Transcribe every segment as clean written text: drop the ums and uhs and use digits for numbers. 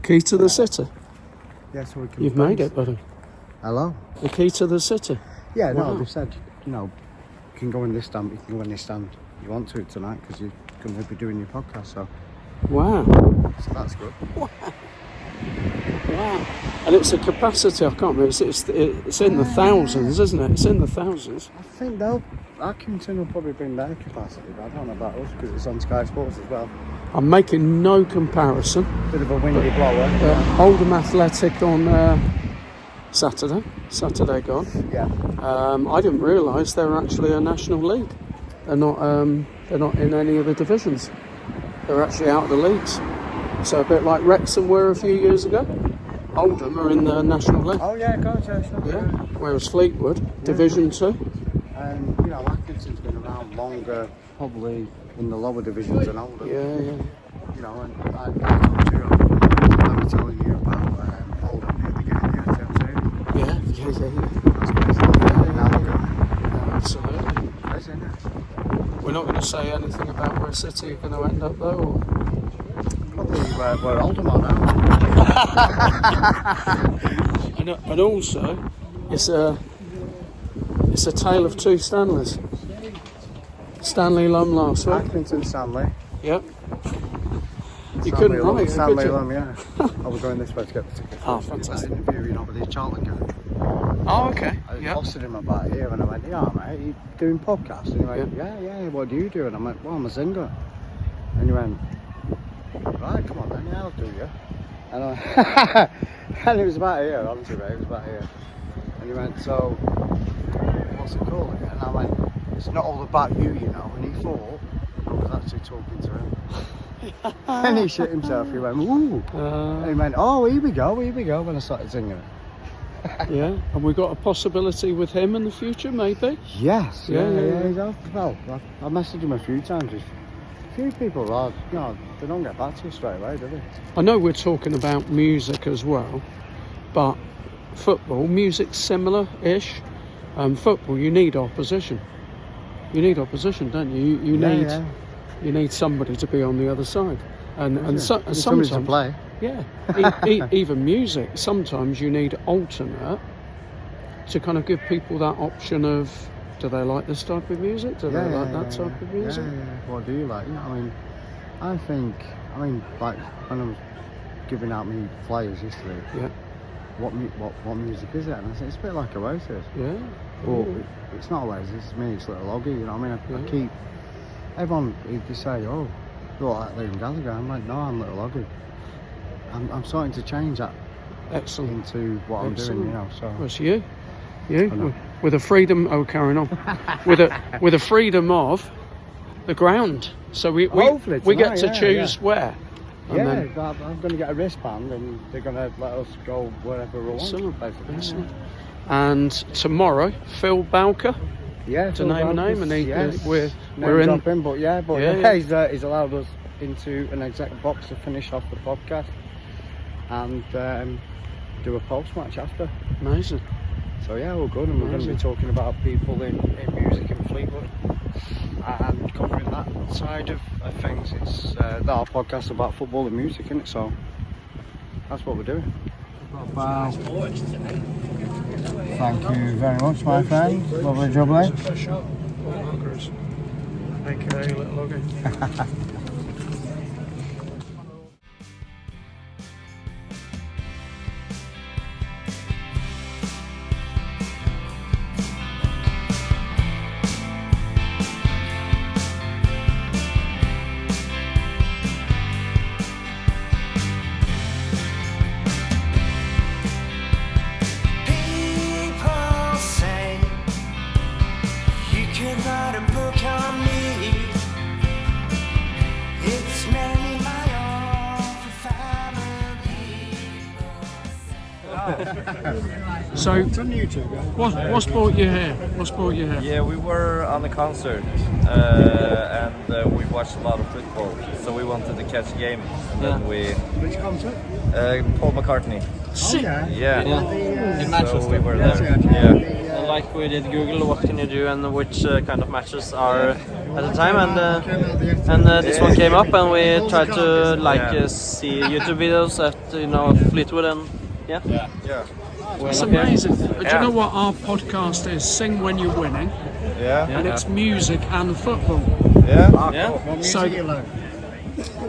Key to the city. Yeah, so we can. You've made it, buddy. Hello. The key to the city. Yeah, no, Wow. they said, you can go in this stand, you can go in this stand you want to tonight because you're going to be doing your podcast. So that's good. Wow. And it's a capacity, I can't remember, it's in the thousands, isn't it? It's in the thousands. I think Accrington will probably bring their capacity, but I don't know about us because it's on Sky Sports as well. I'm making no comparison. Bit of a windy blower. Oldham Athletic on Saturday gone. Yeah. I didn't realise they're actually a national league. They're not in any of the divisions. They're actually out of the leagues. So a bit like Wrexham were a few years ago. Oldham are in the national league. Oh yeah, gotcha. Yeah. Whereas Fleetwood, Division 2. And Accrington's been around longer, probably in the lower divisions than Oldham. Yeah. And I was telling you about Oldham near the game, Yeah. Absolutely. We're not going to say anything about where City are going to end up though. Or? Probably where Oldham are now. and also, it's a tale of two Stanleys. Stanley Lum last week. Accrington Stanley. Yep. You couldn't write it, Stanley could you? Lum, yeah. I was going this way to get the ticket. Oh, fantastic. That interview, with the Charlton guy. Oh, okay. I accosted him about here and I went, yeah, mate, you doing podcasts? And he went, yeah, what do you do? And I went, well, I'm a singer. And he went, right, come on then, yeah, I'll do you. And and it was about here, honestly, mate, it was about here. And he went, so, what's it called again? And I went, it's not all about you, And he thought I was actually talking to him. And he shit himself, he went, ooh. And he went, oh, here we go, when I started singing. Yeah, and we got a possibility with him in the future, maybe? Yes, yeah. Yeah. Well, I messaged him a few times. A few people are, they don't get back to you straight away, do they? I know we're talking about music as well, but football, music's similar-ish. Football, you need opposition. You need opposition, don't you? You need somebody to be on the other side, and sometimes to play. Yeah, even music. Sometimes you need alternate to kind of give people that option of, do they like this type of music? Do they like that type of music? Yeah. What do you like? I think like when I was giving out me flyers yesterday. Yeah. What music is it? And I said it's a bit like Oasis. Yeah. But it's not Oasis. To me, it's Little Oggy. I keep everyone. They say, oh, you're like Liam Gallagher. I'm like, no, I'm Little Oggy. I'm starting to change that. Excellent. Into what I'm doing, So. Well, it's you with a freedom. Oh, carrying on. with a freedom of the ground. So we get to choose where. I'm going to get a wristband, and they're going to let us go wherever we want. Excellent. And tomorrow, Phil Bowker. Yeah, to name a name, and we're in. Dropping, but he's allowed us into an exec box to finish off the podcast and do a post match after. Amazing. So we're good, and we're going to be talking about people in music in Fleetwood and covering that side of things. It's our podcast about football and music, isn't it? So that's what we're doing. Wow. Thank you very much, my friend. Lovely jubbly. AKA Little Oggy. So, It's on YouTube, yeah. what's brought you here? What's brought you here? Yeah, we were on a concert and we watched a lot of football, so we wanted to catch a game. And then Which concert? Paul McCartney. Sick. Yeah. In Manchester. So we were Yes, there. yeah. Yeah. Like we did Google, what can you do and which kind of matches are at the time, and this one came up, and we tried to see YouTube videos at Fleetwood, and yeah. It's amazing. Do you know what our podcast is? Sing when you're winning, Yeah. and it's music and football. Yeah. What music So- you like?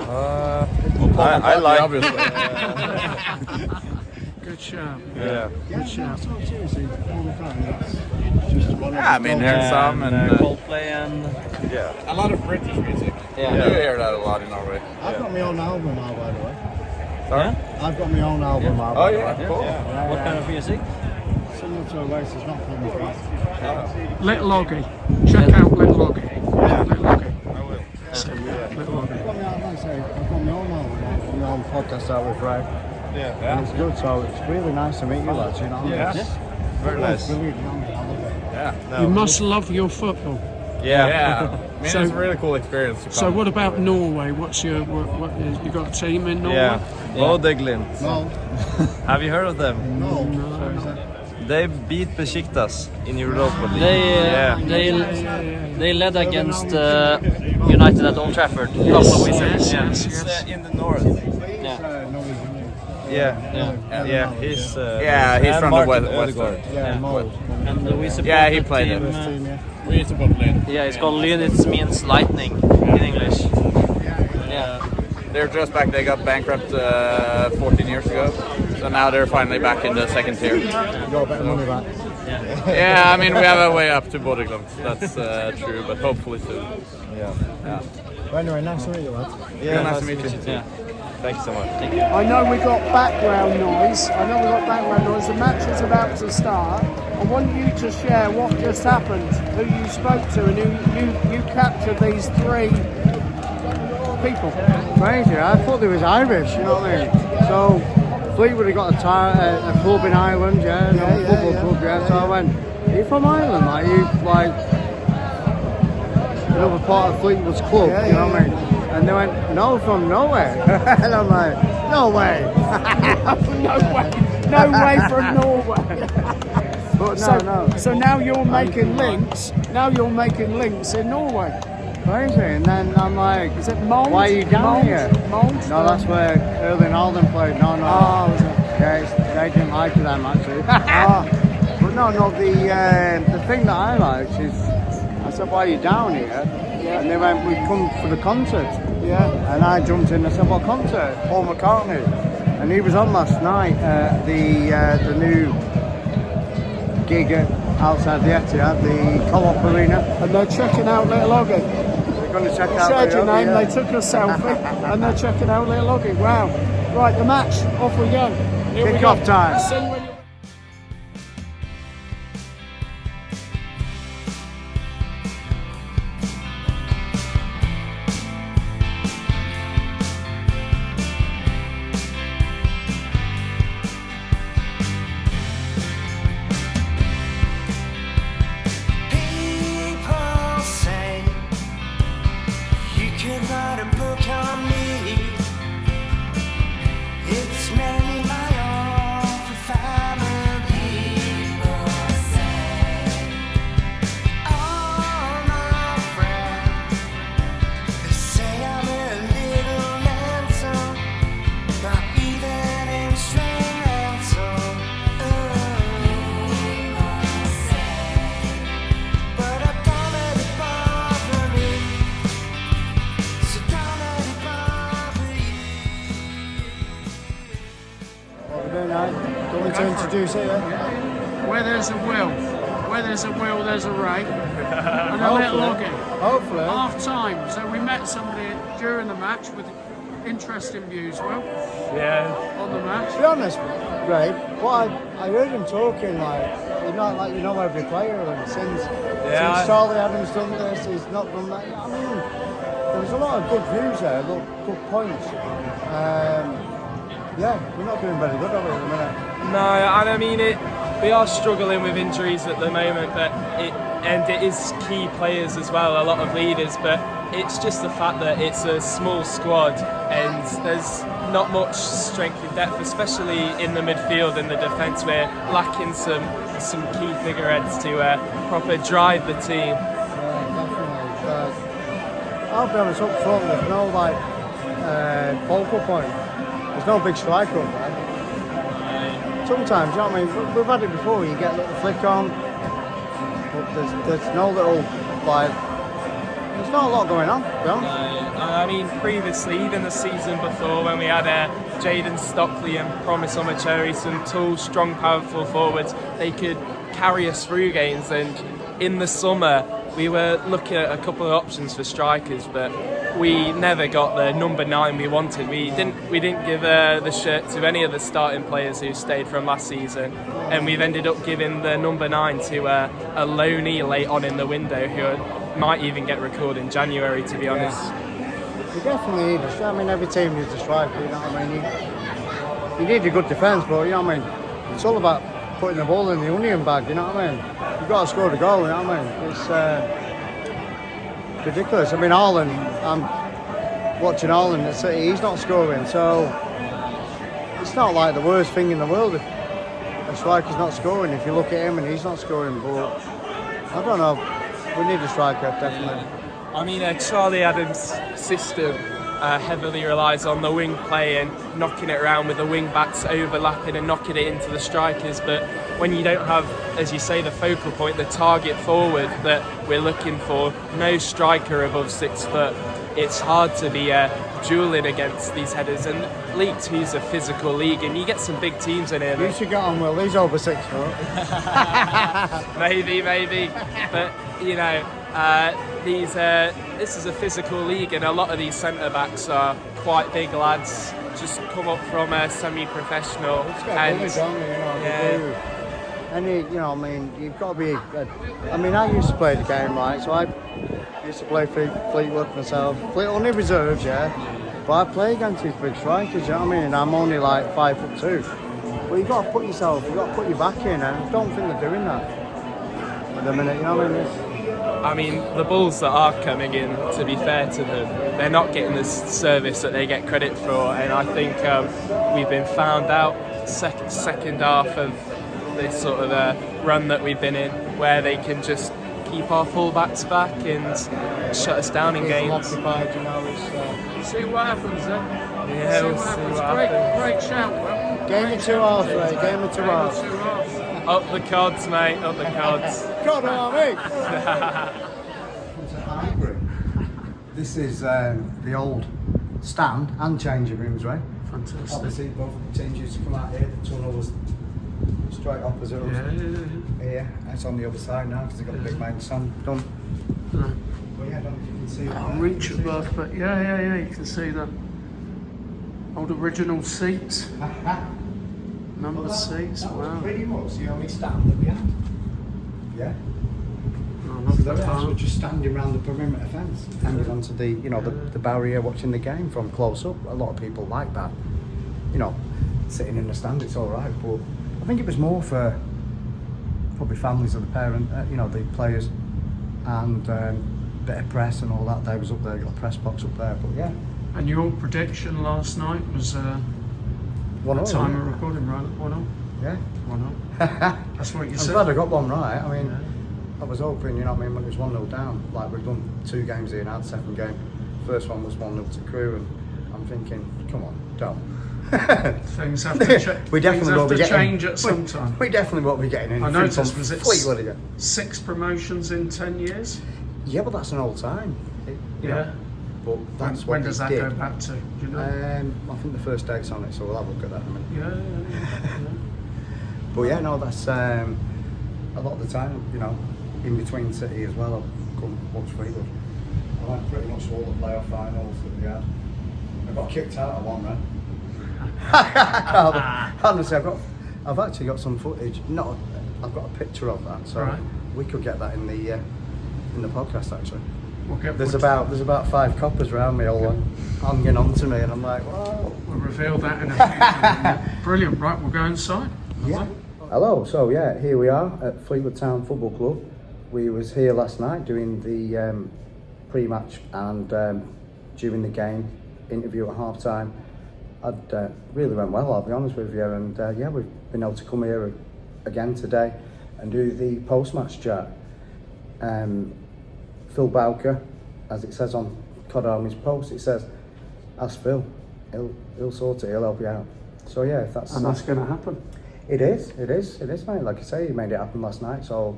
I like. Obviously. Good shout. Yeah. Good shout. Seriously, all the time. That's just one of Yeah, I mean, here's some and Coldplay and Yeah. a lot of British music. Yeah. You hear that a lot in Norway. I've got my own album now, by the way. Sorry? I've got my own album now. Oh by the yeah, way. cool. What kind of music? Similar to Oasis, not from the past. Little Oggy. Check out Little Oggy. Little Oggy. I will. Little Oggy. I've got my own album, my own podcast out with Ray. Yeah. And it's good, so it's really nice to meet you lads, you know. Yes. Very nice. Brilliant, you know, I love it. Yeah. You must love your football. Yeah. Yeah. I mean, So- it's a really cool experience. To So come. what about Norway? What's your what is, you got a team in Norway? Yeah. Bodeglimt. No, Have you heard of them? no. They beat Besiktas in Europa League. They led against United at Old Trafford a couple of weeks ago. Yes, Yeah. yes, It's yes. in the north. Yeah. He's Yeah, he's and from Martin the west. Ødegaard. Yeah, Mo. And we support Yeah, he the played team, it. Team, yeah. We used to both play. yeah, it's called Lyn. It means lightning in English. Yeah. They're just back. They got bankrupt 14 years ago, so now they're finally back in the second tier. You got a bit of money back. Yeah, I mean we have a way up to Bodeglimt. That's true, but hopefully soon. Yeah. But anyway, nice to meet you, lads. Yeah, nice to meet you. Yeah. Thank you so much. I know we got background noise. The match is about to start. I want you to share what just happened, who you spoke to, and who you captured these three people. Crazy, I thought they was Irish, you know what I mean? So, Fleetwood had got a club in Ireland, a football club, So I went, are you from Ireland? Like, you, like, another part of Fleetwood's club, you know what I mean? And they went, no, from Norway. And I'm like, no way. No way from Norway. But So now you're making links. Now you're making links in Norway. crazy. And then I'm like, Is it Mold? why are you down Mold? here? Mold? No, that's where Erling Haaland played. No. Oh, is it? Yeah, they didn't like them actually. But no, the thing that I liked is, I said, why are you down here? Yeah. And they went, we come for the concert. Yeah. And I jumped in and said, what concert? Paul McCartney. And he was on last night at the new gig outside the Etihad, the Co-op Arena. And they're checking out Little Oggy. We're going to check out Said the your name, yeah. they took a selfie, and they're checking out Little Oggy. Wow. Right, the match, off we go. Here we Kick go. off time. Sing when you- People say you could write a book on me. It's mainly my own for family. People say all my friends, they say I'm a little mental, not even instrumental. People say, but I don't let it bother me. So don't let it bother you. What we're doing now? Do you want me to introduce it? Yeah? Where there's a will, there's a Ray. And a Little Oggy. Hopefully. Half time. So we met somebody during the match with interesting views, Will, on the To match. be honest, Ray, what I heard him talking you know every player, and since Charlie Adams done this, he's not done that. I mean, there was a lot of good views there, good points. Yeah, we're not doing very good, are we, at the minute? No, and I mean we are struggling with injuries at the moment, but it is key players as well, a lot of leaders, but it's just the fact that it's a small squad and there's not much strength in depth, especially in the midfield and the defence. We're lacking some key figureheads to proper drive the team. Yeah, definitely. I'll be honest, up front, there's no focal point. There's no big striker up there. Sometimes, you know what I mean? We've had it before, you get a little flick on, but there's no little, there's not a lot going on, to be honest. I mean, previously, even the season before, when we had Jaden Stockley and Promise Omacheri, some tall, strong, powerful forwards, they could carry us through games. And in the summer, we were looking at a couple of options for strikers, but we never got the number 9 we wanted. We didn't give the shirt to any of the starting players who stayed from last season, and we've ended up giving the number 9 to a loanee late on in the window who might even get recalled in January, to be honest. You definitely need a striker. I mean, every team needs a striker, you know what I mean? You need a good defence, but you know what I mean? It's all about putting the ball in the onion bag, you know what I mean? You've got to score the goal, you know what I mean? It's ridiculous. I mean, Haaland, I'm watching Haaland at City, he's not scoring, so it's not like the worst thing in the world if a striker's not scoring, if you look at him and he's not scoring, but I don't know, we need a striker, definitely. I mean, Charlie Adams' system heavily relies on the wing play and knocking it around with the wing backs overlapping and knocking it into the strikers, but when you don't have, as you say, the focal point, the target forward that we're looking for, no striker above 6 foot, it's hard to be duelling against these headers. And League 2's a physical league and you get some big teams in here. You should get on, Will, he's over 6 foot. maybe, but you know, this is a physical league and a lot of these centre backs are quite big lads, just come up from a semi-professional. You know, I mean, you've got to be. I mean, I used to play the game, right? So I used to play Fleetwood myself. Only reserves, yeah. But I play against these big strikers, you know what I mean? And I'm only like 5'2". But you've got to put your back in, and I don't think they're doing that at the minute, you know what I mean? I mean, the balls that are coming in, to be fair to them, they're not getting the service that they get credit for, and I think we've been found out second half of this sort of run that we've been in, where they can just keep our full-backs back and shut us down in games. Occupied, you know, See what happens then. Yeah, we'll see what happens. Great shout, Will. Game of 2 halves, Ray. Game of 2 halves. Up the cods, mate, up the cods. God, Highbury. This is the old stand and changing rooms, right? Fantastic. Obviously, both teams used to come out here. The tunnel was straight opposite us. Yeah, it's on the other side now because they've got a big main stand done. No. But yeah, I don't know if you can see that. I'll reach above, but yeah, you can see the old original seats. Number seats, that wow. was pretty much the only stand that we had. Yeah. I So love the the rest were park. just standing around the perimeter fence, hanging onto the, you know, the barrier, watching the game from close up. A lot of people like that. You know, sitting in the stand, it's all right, but I think it was more for probably families of the parent, you know, the players, and bit of press and all that. They was up there, got a press box up there, but yeah. And your prediction last night was One the time of recording, right? 1-0. Yeah. 1-0. That's what you I'm said. glad I got one right. I mean, Yeah. I was hoping, you know what I mean, when it was 1-0 down, like we've done 2 games here now, the second game. First one was 1-0 to Crewe, and I'm thinking, come on, don't. Things have to change. We definitely will be getting, change at some time. We definitely won't be getting in. I noticed, was it Fleetwood again? 6 promotions in 10 years? Yeah, but that's an old time. You know, but that's when what does they that did. go back to? Do you know? I think the first date's on it, so we'll have a look at that in a minute. Yeah. But yeah, no, that's a lot of the time, you know, in between City as well, I'll come watch Fleetwood. I went pretty much all the playoff finals that we had. I got kicked out of one, man. Honestly, I've actually got some footage. I've got a picture of that, so Right. we could get that in the podcast actually. We'll get There's about 5 coppers around me all hanging on to me, and I'm like, whoa. We'll reveal that in a few minutes. Brilliant. Right, we'll go inside. Yeah. Hello. So yeah, here we are at Fleetwood Town Football Club. We was here last night doing the pre-match and during the game interview at half time. It really went well, I'll be honest with you, and yeah, we've been able to come here again today and do the post-match chat. Phil Bowker, as it says on Cod Army's post, it says, ask Phil, he'll sort it, he'll help you out. So yeah, if that's... And that's going to happen. It is, mate. Like I say, he made it happen last night, so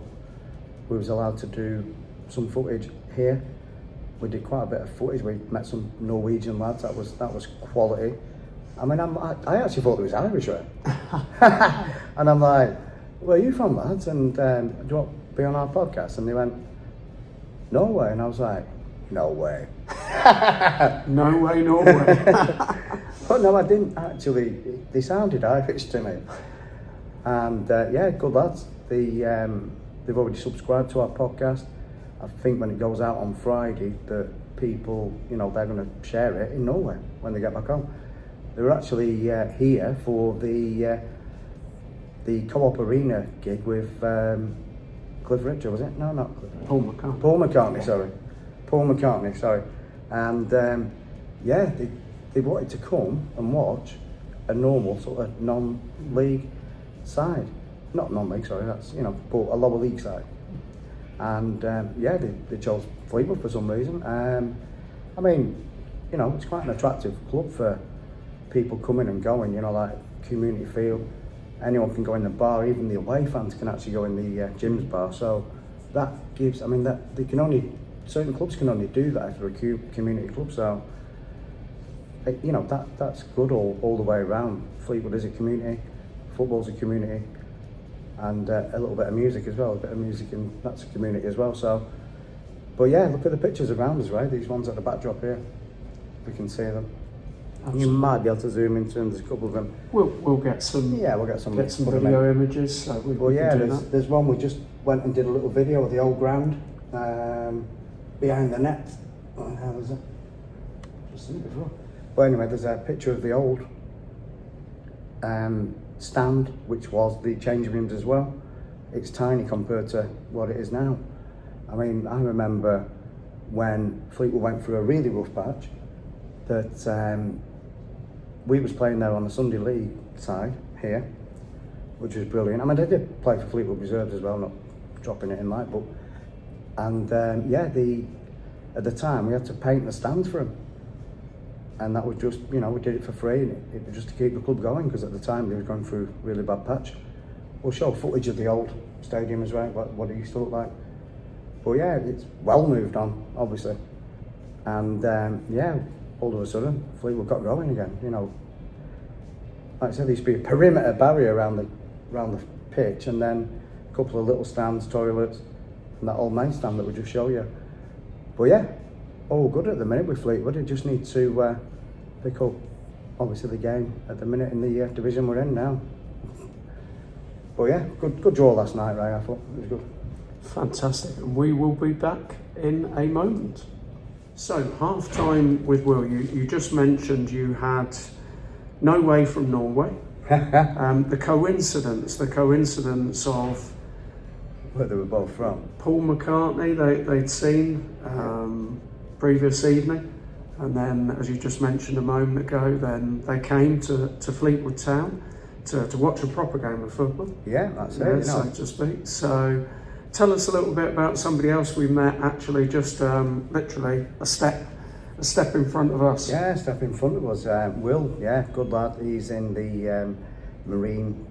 we was allowed to do some footage here. We did quite a bit of footage. We met some Norwegian lads. That was quality. I mean, I actually thought it was Irish, right? And I'm like, where are you from, lads? And do you want to be on our podcast? And they went, Norway. And I was like, no way. No way, Norway. But no, I didn't actually. They sounded Irish to me. And yeah, good lads. They've already subscribed to our podcast. I think when it goes out on Friday, that people, you know, they're going to share it in Norway when they get back home. They were actually here for the Co-op Arena gig with Cliff Richard, was it? No, not Paul McCartney. Paul McCartney, sorry. And yeah, they wanted to come and watch a normal sort of non-league side. Not non-league, sorry, that's, you know, but a lower league side. And yeah, they chose Fleetwood for some reason. I mean, you know, it's quite an attractive club for people coming and going, you know, like community feel. Anyone can go in the bar, even the away fans can actually go in the Jim's bar. So that gives, I mean, that they can only, certain clubs can only do that if they're a community club. So, you know, that's good all the way around. Fleetwood is a community, football's a community, and a little bit of music as well. A bit of music, and that's a community as well. So, but yeah, look at the pictures around us, right? These ones at the backdrop here, we can see them. Absolutely. You might be able to zoom into them. There's a couple of them. We'll get some. Yeah, we'll get some video images. So well, yeah, there's one we just went and did a little video of the old ground behind the net. What the hell is it? Just seen it before. But anyway, there's a picture of the old stand, which was the changing rooms as well. It's tiny compared to what it is now. I mean, I remember when Fleetwood went through a really rough patch, that we was playing there on the Sunday League side here, which was brilliant. I mean, I did play for Fleetwood Reserves as well, not dropping it in like, but, and yeah, at the time we had to paint the stands for them. And that was just, you know, we did it for free, and it was just to keep the club going, because at the time they were going through a really bad patch. We'll show footage of the old stadium as well, what it used to look like. But yeah, it's well moved on, obviously. And yeah, all of a sudden, Fleetwood got going again, you know. Like I said, there used to be a perimeter barrier around the pitch, and then a couple of little stands, toilets, and that old main stand that we just showed you. But yeah, all good at the minute with Fleetwood. It just need to pick up, obviously, the game at the minute in the division we're in now. But yeah, good draw last night, Ray. I thought it was good. Fantastic. And we will be back in a moment. So, half time with Will. You just mentioned you had no way from Norway. The coincidence of where they were both from. Paul McCartney, they'd seen previous evening, and then, as you just mentioned a moment ago, then they came to Fleetwood Town to watch a proper game of football. Yeah, that's it. So to speak. So, tell us a little bit about somebody else we met, actually, just literally a step in front of us. Yeah, step in front of us. Will, yeah, good lad. He's in the marine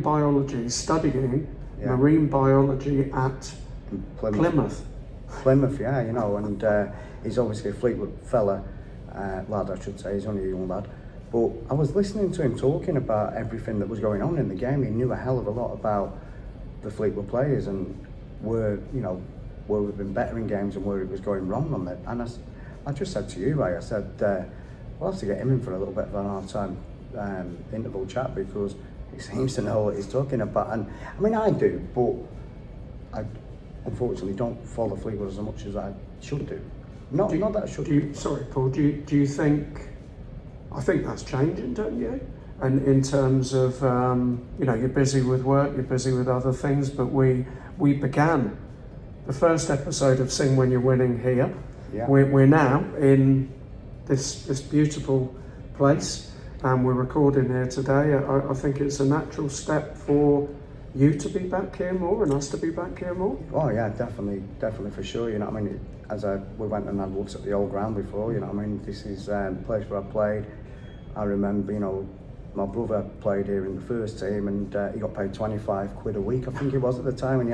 biology, studying marine biology at Plymouth. Plymouth, yeah, you know, and he's obviously a Fleetwood fella, lad, I should say. He's only a young lad. But I was listening to him talking about everything that was going on in the game. He knew a hell of a lot about the Fleetwood players and where we've been better in games and where it was going wrong on that. And I just said to you, Ray, I said, we'll have to get him in for a little bit of an half-time interval chat, because he seems to know what he's talking about. And I mean, I do, but unfortunately don't follow Fleetwood as much as I should do. Not that I should. Sorry, Paul. Do you think? I think that's changing, don't you? And in terms of you're busy with work, you're busy with other things, but we began the first episode of Sing When You're Winning here. Yeah. We're now in this beautiful place, and we're recording here today. I think it's a natural step for you to be back here more and us to be back here more. Oh yeah, definitely for sure. You know what I mean? We went and had looks at the old ground before. You know what I mean? This is the place where I played. I remember, my brother played here in the first team, and he got paid 25 quid a week, I think it was at the time, and he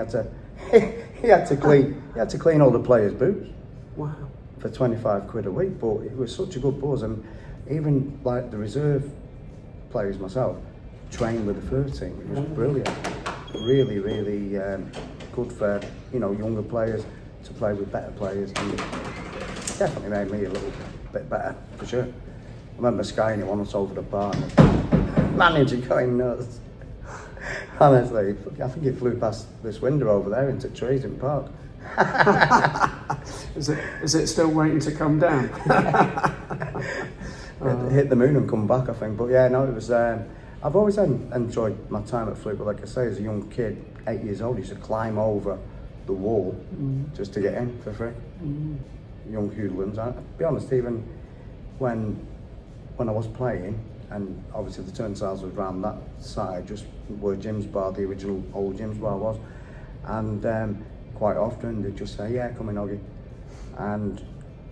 had to clean all the players' boots. Wow. For 25 quid a week, but it was such a good buzz, and even like the reserve players myself trained with the first team. It was brilliant, really good for younger players to play with better players, and it definitely made me a little bit better for sure. I remember skying it once over the bar, and the manager going nuts. Honestly, I think it flew past this window over there into Trajan Park. Is it still waiting to come down? Hit the moon and come back, I think. But yeah, no, it was. I've always enjoyed my time at Fleetwood. Like I say, as a young kid, 8 years old, I used to climb over the wall just to get in for free. Young hoodlums. I'll be honest, even when I was playing, and obviously the turnstiles was round that side, just where Jim's bar, the original old Jim's bar was, and quite often they'd just say, "Yeah, come in, Oggy." And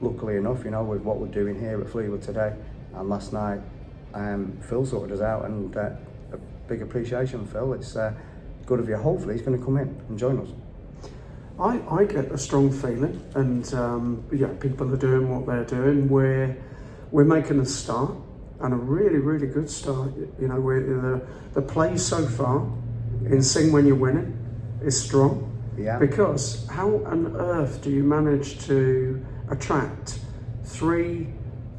luckily enough, with what we're doing here at Fleetwood today, and last night, Phil sorted us out, and a big appreciation, Phil. It's good of you. Hopefully he's going to come in and join us. I get a strong feeling, and people are doing what they're doing. We're making a start, and a really good start. We're the play so far in Sing When You're Winning is strong. Yeah. Because how on earth do you manage to attract 3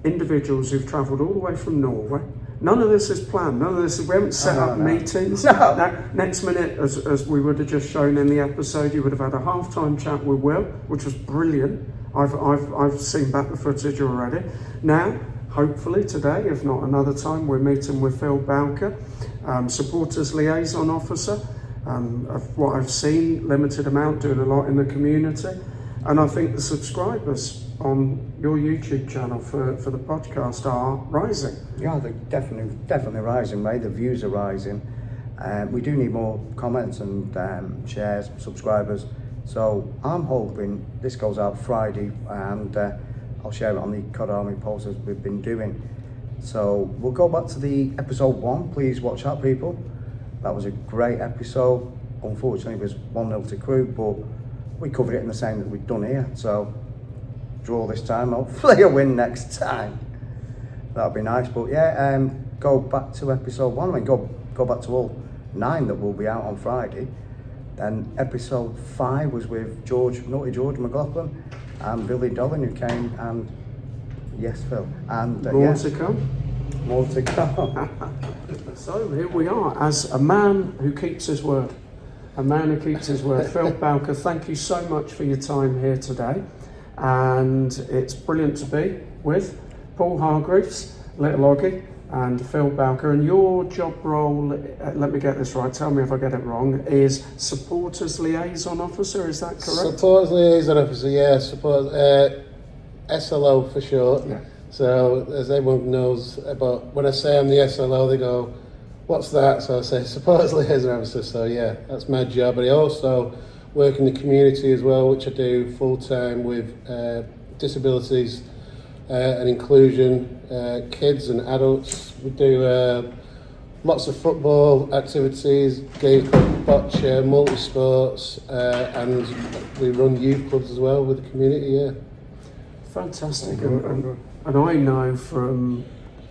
individuals who've travelled all the way from Norway? None of this is planned. None of this. We haven't set up meetings. No. Now, next minute, as we would have just shown in the episode, you would have had a half-time chat with Will, which was brilliant. I've seen back the footage already. Now, hopefully today, if not another time, we're meeting with Phil Bowker, supporters liaison officer. Of what I've seen, limited amount, doing a lot in the community, and I think the subscribers on your YouTube channel for the podcast are rising. Yeah, they're definitely rising, mate. The views are rising. We do need more comments and shares, subscribers. So I'm hoping this goes out Friday, and I'll share it on the Cod Army post as we've been doing. So we'll go back to the episode 1. Please watch that, people. That was a great episode. Unfortunately, it was 1-0 to Crewe, but we covered it in the same that we've done here. So, draw this time, hopefully a win next time. That'd be nice. But yeah, go back to episode 1. I mean, go back to all 9 that will be out on Friday. Then episode 5 was with Naughty George McLaughlin and Billy Dolan, who came, and yes, Phil. And More to come. More to come. So here we are, as a man who keeps his word. A man who keeps his word. Phil Bowker, thank you so much for your time here today. And it's brilliant to be with Paul Hargreaves, Little Oggy, and Phil Bowker. And your job role, let me get this right, tell me if I get it wrong, is Supporters Liaison Officer, is that correct? Supporters Liaison Officer, yeah. SLO for short. Yeah. So, as everyone knows, about when I say I'm the SLO, they go, "What's that?" So I say Supporters Liaison Officer. So yeah, that's my job. But I also work in the community as well, which I do full time with disabilities and inclusion, kids and adults. We do lots of football activities, games, bocce, multi-sports, and we run youth clubs as well with the community. Yeah. Fantastic. And I know from,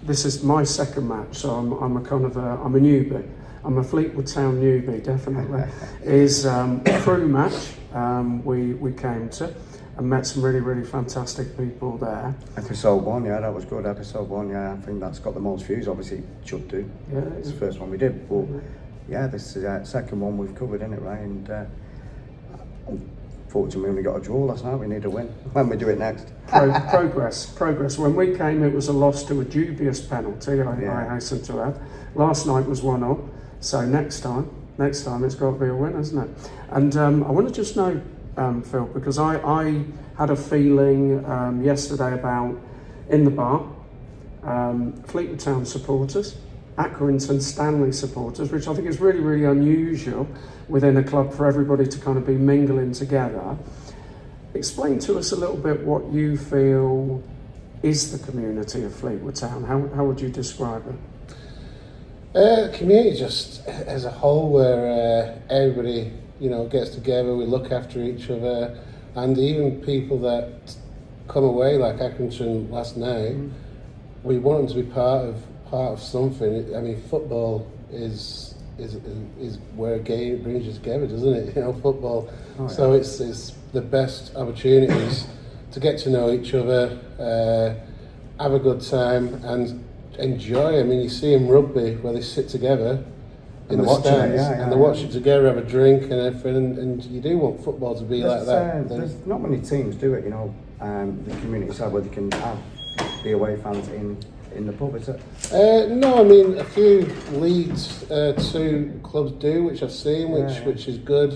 this is my second match, so I'm a newbie. I'm a Fleetwood Town newbie, definitely. Is Crewe match we came to and met some really fantastic people there. Episode 1, yeah, that was good. Episode 1, yeah, I think that's got the most views. Obviously, it should do. Yeah, it's the first one we did, but yeah, this is the second one we've covered, isn't it, right? And Fortunately, we only got a draw last night. We need a win when we do it next. Progress. When we came, it was a loss to a dubious penalty, I hasten to add. Last night was 1-0, so next time it's got to be a win, isn't it? And I want to just know, Phil, because I had a feeling yesterday about, in the bar, Fleetwood Town supporters, Accrington Stanley supporters, which I think is really, really unusual within a club for everybody to kind of be mingling together. Explain to us a little bit what you feel is the community of Fleetwood Town. How would you describe it? Community just as a whole, where everybody, gets together, we look after each other, and even people that come away, like Accrington last night, we want them to be part of something. I mean, football is where a game brings you together, doesn't it? Football. Oh, yeah. So it's the best opportunities to get to know each other, have a good time, and enjoy. I mean, you see in rugby where they sit together in the stands and they watch it together, have a drink and everything, and you do want football to be like that. There's not many teams do it, the community side where they can have the away fans in the pub, is it? No, I mean, a few Leeds 2 clubs do, which I've seen, which is good.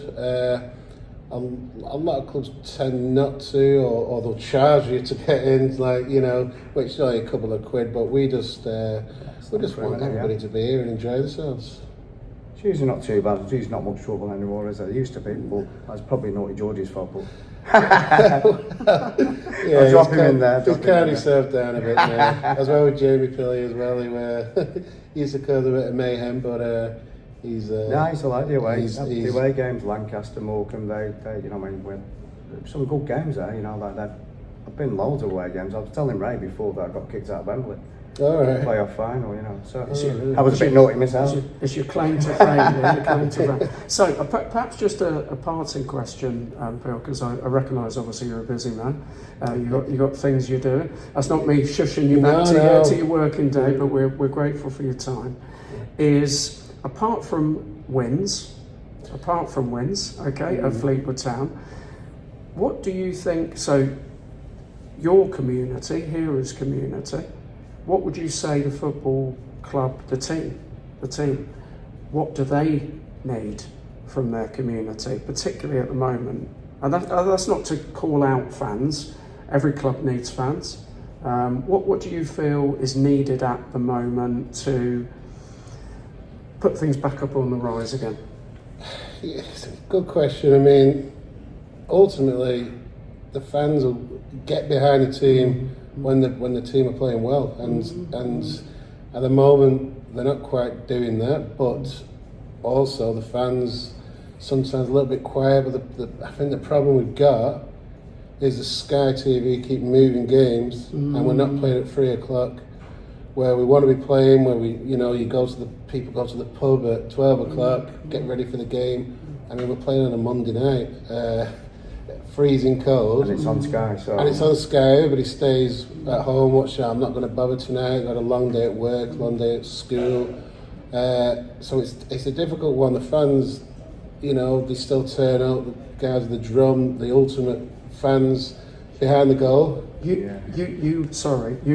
A lot of clubs tend not to, or they'll charge you to get in, which is only a couple of quid, but we just want everybody to be here and enjoy themselves. It's usually not too bad. It's usually not much trouble anymore as it used to be, but that's probably Naughty George's fault. Yeah, I'll drop him in there. He's carried himself down a bit now. As well with Jamie Pilley as well, he used to cause a bit of mayhem, but he's... I used to like the away. The away games, Lancaster, Morecambe, they some good games there, I've been loads of away games. I was telling Ray before that I got kicked out of Wembley. All right. Playoff final, so I was a bit naughty myself. It's your claim to fame. So perhaps just a parting question, Bill, because I recognise obviously you're a busy man. You got things you're doing. That's not me shushing you back to your working day, but we're grateful for your time. Is apart from wins, of Fleetwood Town, what do you think? So your community, Heroes community. What would you say the football club, the team, what do they need from their community, particularly at the moment? And that's not to call out fans. Every club needs fans. What do you feel is needed at the moment to put things back up on the rise again? It's a good question. I mean, ultimately, the fans will get behind the team when the team are playing well, and at the moment they're not quite doing that. But also the fans sometimes a little bit quiet. But I think the problem we've got is the Sky TV keep moving games, and we're not playing at 3 o'clock, where we want to be playing. Where people go to the pub at 12 o'clock, get ready for the game. I mean, we're playing on a Monday night. Freezing cold, and it's on Sky. And it's on Sky. Everybody stays at home. I'm not going to bother tonight. I've got a long day at work, long day at school. So it's a difficult one. The fans, they still turn out. The guys with the drum, the ultimate fans behind the goal. You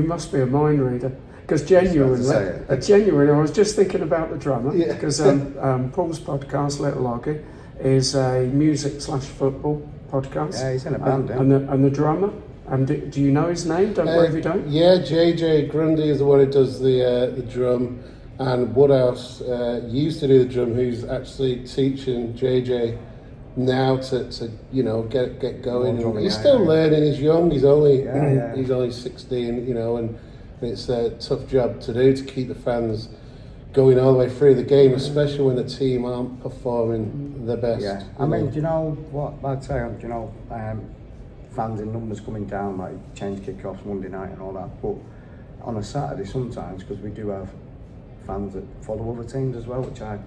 must be a mind reader. Because genuinely, I was just thinking about the drummer. Because Paul's podcast, Little Oggy, is a music/football podcast. Yeah, he's in a band. And the drummer. And do you know his name? Don't worry if you don't. Yeah, JJ Grundy is the one who does the drum, and Woodhouse used to do the drum. Who's actually teaching JJ now to get going. And he's still learning. He's young. He's only 16. And it's a tough job to do to keep the fans going all the way through the game, especially when the team aren't performing the best. Yeah, I mean, do you know what I'd say? Fans in numbers coming down, like change kick-offs Monday night and all that. But on a Saturday sometimes, because we do have fans that follow other teams as well, which I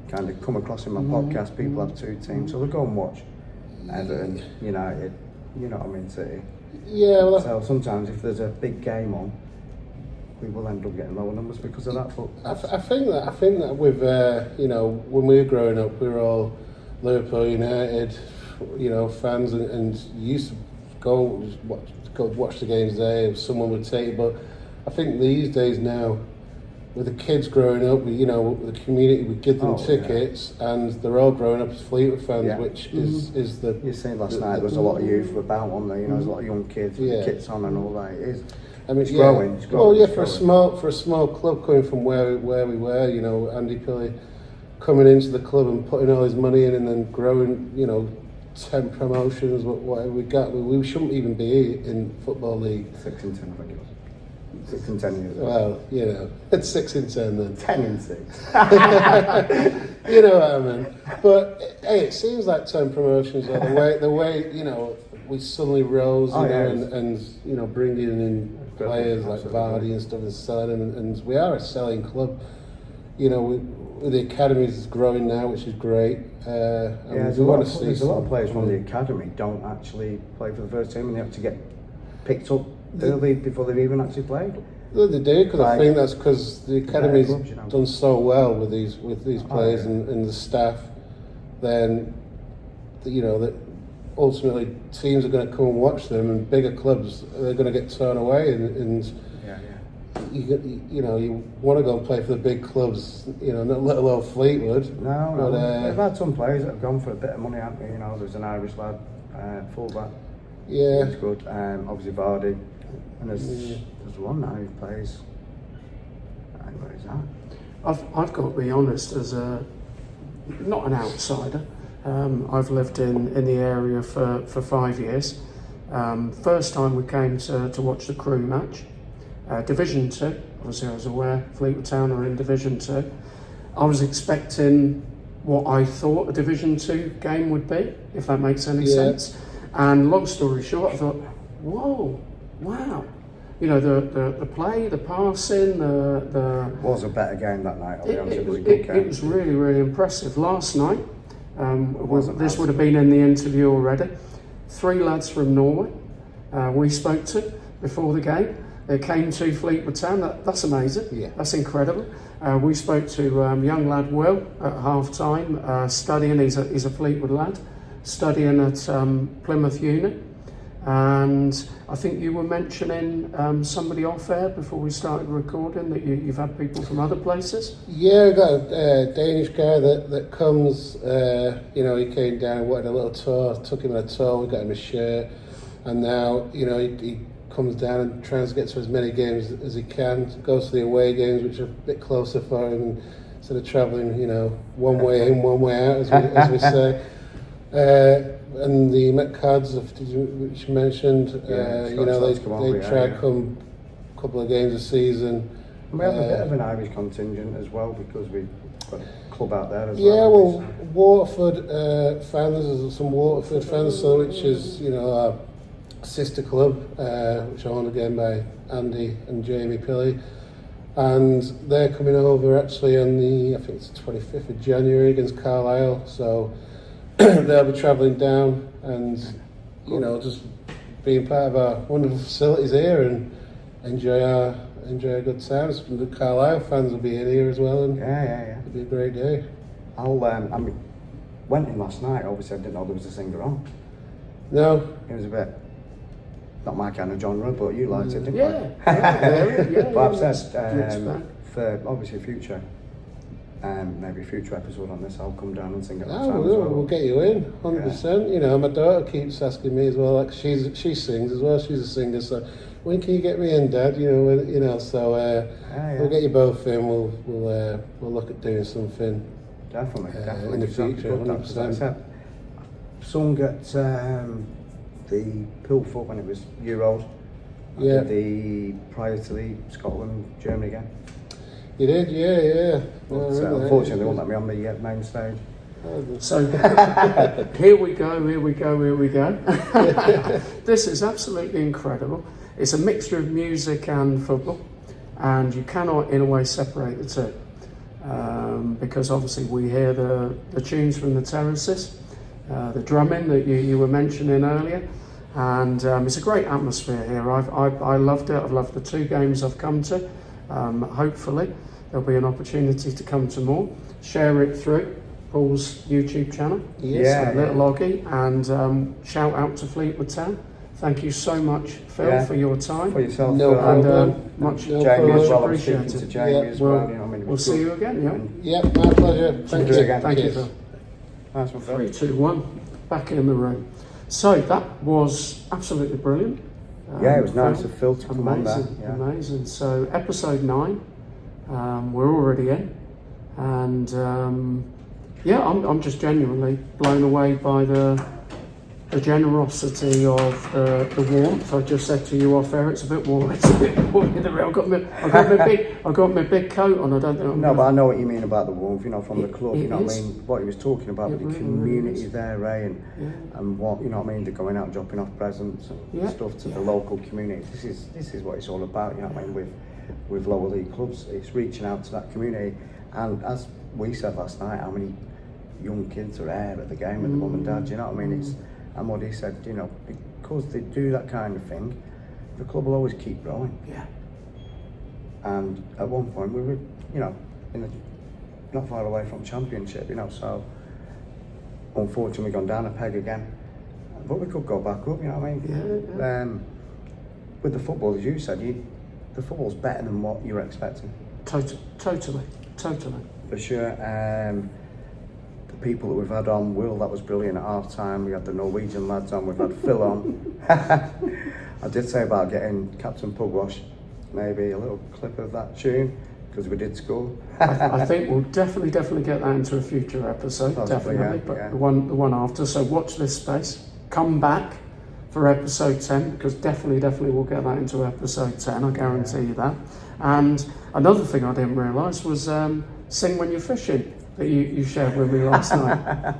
kind of come across in my podcast. People have 2 teams, so they go and watch Everton, United, City. Yeah, well, so sometimes if there's a big game on, we will end up getting lower numbers because of that. But I think that with when we were growing up, we were all Liverpool, United, fans, and you used to go watch the games there. If someone would take you, but I think these days now, with the kids growing up, with the community, we give them tickets, and they're all growing up as Fleetwood fans, which is the. You seen last night there was a lot of youth about, wasn't there? There's a lot of young kids with the kits on and all that. It's growing. It's growing. Well, yeah, for a small club coming from where we were, Andy Pilley coming into the club and putting all his money in, and then growing, 10 promotions, whatever we got. We shouldn't even be in Football League. 6 and 10, I think it was. 6 and 10 years. Well, it's 6 and 10 then. 10 and 6. You know what I mean? But hey, it seems like 10 promotions are the way we suddenly rose, and bringing in players like Vardy and stuff and selling them, and we are a selling club. The academy is growing now, which is great. There's a lot of players from the academy don't actually play for the first team, and they have to get picked up early before they've even actually played. Well, they do, because I think that's because the academy's done so well with these players and the staff. Then, that ultimately teams are going to come and watch them, and bigger clubs they're going to get torn away, and you want to go and play for the big clubs, not little old Fleetwood. No. They've had some players that have gone for a bit of money, haven't they? There's an Irish lad, fullback. Yeah. He's good. Obviously Vardy. And there's one now who plays. Where is that? I've got to be honest, as not an outsider. I've lived in the area for 5 years. First time we came to watch the Crew match. Division 2, obviously I was aware Fleetwood Town are in Division 2. I was expecting what I thought a Division 2 game would be, if that makes any sense. And long story short, I thought, whoa, wow. The play, the passing, the It was a better game that night, I'll be honest. It was really, really impressive. Last night, this would have been in the interview already, 3 lads from Norway we spoke to before the game. They came to Fleetwood Town. That's amazing. Yeah. That's incredible. We spoke to young lad Will at half time, studying. He's a Fleetwood lad, studying at Plymouth Uni. And I think you were mentioning somebody off air before we started recording that you've had people from other places. Yeah, I got a Danish guy that comes. He came down and wanted a little tour. Took him on a tour. We got him a shirt, and now he comes down and tries to get to as many games as he can. Goes to the away games, which are a bit closer for him, instead of travelling, one way in, one way out, as we say. And the Met Cards, which you mentioned, they try to come a couple of games a season. And we have a bit of an Irish contingent as well, because we've got a club out there as well. Yeah, well, Waterford fans, there's some Waterford fans, which is, our sister club, which are owned again by Andy and Jamie Pilley, and they're coming over actually on I think it's the 25th of January against Carlisle, so they'll be travelling down and just being part of our wonderful facilities here and enjoy a good time. The Carlisle fans will be in here as well, and it'll be a great day. I went in last night. Obviously I didn't know there was a singer on. No, it was a bit not my kind of genre, but you liked it, didn't you? Yeah. But I've said for obviously future, maybe a future episode on this, I'll come down and sing at that time as well. We'll get you in, 100%. My daughter keeps asking me as well. Like she sings as well. She's a singer, so when can you get me in, Dad? So we'll get you both in. We'll look at doing something. Definitely. In the future, 100%. Sung at the Pilfoot when it was Euros. Prior to the Scotland Germany game. You did, yeah. But, unfortunately, they won't let me on the main stage. So here we go. This is absolutely incredible. It's a mixture of music and football, and you cannot in a way separate the two, because obviously we hear the tunes from the terraces, the drumming that you were mentioning earlier, and it's a great atmosphere here. I loved it. I've loved the 2 games I've come to. Hopefully there'll be an opportunity to come to more, share it through. Paul's YouTube channel. Yeah, Little Oggy, and shout out to Fleetwood Town. Thank you so much, Phil, Yeah. for your time. For yourself, No Phil. and problem. much, No Jamie problem. as well. I'm appreciated. speaking to Jamie Yeah. as We'll, well. You know what I mean? It we'll was see good. you again. Yeah, my pleasure. Thank Cheers you. again. Thank you, Cheers. Phil. Nice one, Phil. 3, 2, 1. Back in the room. So that was absolutely brilliant. Yeah, it was nice Phil. of Phil to come on there. Amazing, Yeah. amazing. So episode 9, we're already in, and yeah, I'm just genuinely blown away by the generosity of the warmth. I just said to you off air, it's a bit warm. It's a bit warm in the room. I got my big coat on. I don't think. No, but I know what you mean about the warmth, you know, from the club, you know what I is. mean? What he was talking about, It the really, community really is. there, Ray, and what, you know what I mean, they're going out dropping off presents and Yeah. stuff to the local community. This is what it's all about, you know what I mean, with lower league clubs. It's reaching out to that community, and as we said last night, how many young kids are there at the game with the mum and dad, you know what I mean? It's, and what he said, you know, because they do that kind of thing, the club will always keep growing. Yeah. And at one point we were, you know, not far away from championship, you know, so unfortunately gone down a peg again. But we could go back up, you know what I mean? Yeah. With the football, as you said, the football's better than what you were expecting. Totally. For sure. The people that we've had on, Will, that was brilliant at half time. We had the Norwegian lads on, we've had Phil on. I did say about getting Captain Pugwash, maybe a little clip of that tune, because we did score. I think we'll definitely get that into a future episode. Possibly, definitely, yeah, but yeah. the one after. So watch this space. Come back for episode 10, because definitely we'll get that into episode 10. I guarantee you that. And another thing I didn't realise was Sing When You're Fishing, that you shared with me last night.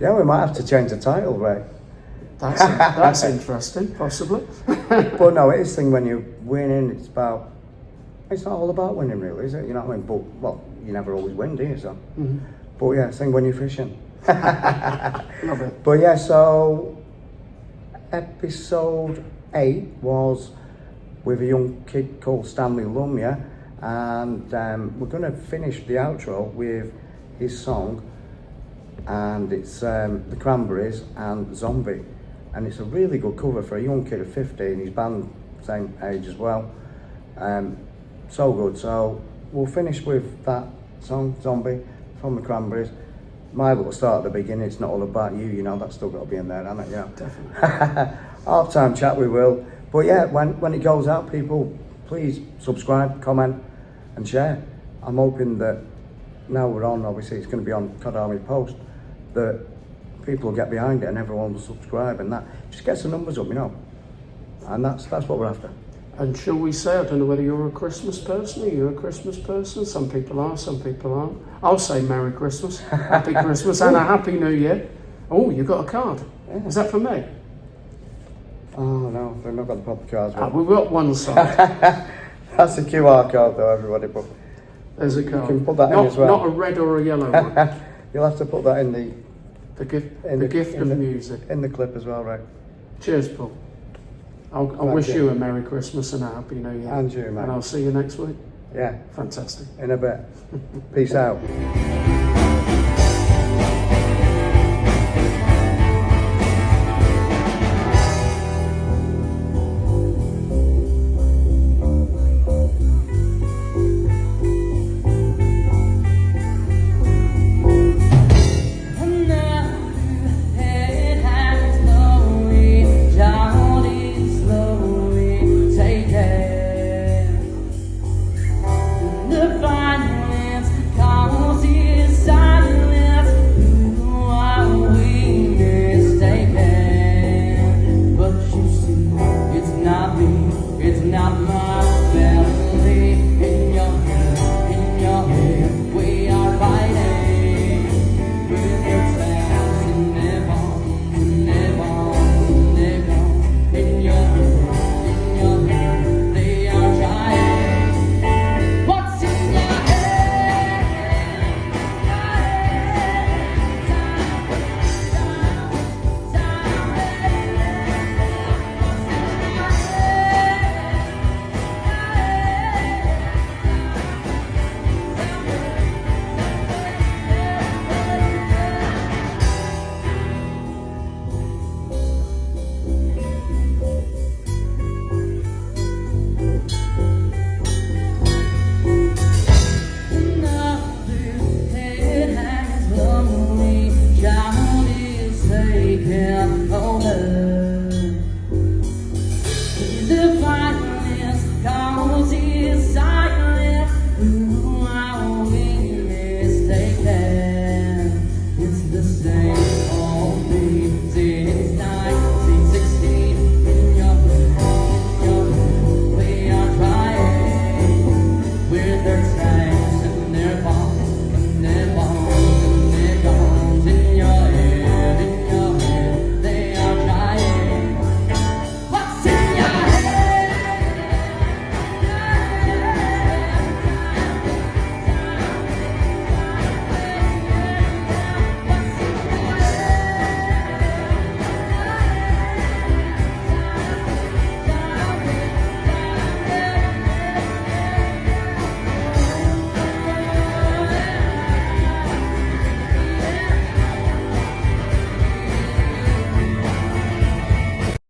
Yeah, we might have to change the title, Ray. That's interesting, possibly. But no, it is thing when you're winning, it's not all about winning really, is it? You know what I mean? But, well, you never always win, do you? So. But yeah, sing when you're fishing. Love it. But yeah, so episode 8 was with a young kid called Stanley Lum, yeah? And we're going to finish the outro with his song, and it's The Cranberries and Zombie. And it's a really good cover for a young kid of 15, his band same age as well. So good. So we'll finish with that song, Zombie, from The Cranberries. My little start at the beginning, it's not all about you, you know, that's still got to be in there, hasn't it? Yeah. Definitely. Half-time chat we will. But yeah, when it goes out, people, please subscribe, comment and share. I'm hoping that now we're on, obviously it's going to be on Cod Army Post, that people will get behind it and everyone will subscribe, and that just gets the numbers up, you know. And that's what we're after. And shall we say, I don't know whether you're a Christmas person. Are you a Christmas person? Some people are, some people aren't. I'll say Merry Christmas, Happy Christmas, and a Happy New Year. Oh, you got a card. Yeah. Is that for me? Oh no, they've not got the proper cards. We've got one side. That's a QR code though, everybody, but There's a card. can put that in not, as well. Not a red or a yellow one. you'll have to put that in The gift, In the the- gift in of the- music. in the clip as well, right? Cheers, Paul. I'll Thank wish you. you a Merry Christmas and a Happy New Year. And you, mate. And I'll see you next week. Yeah, Fantastic. in a bit. Peace out.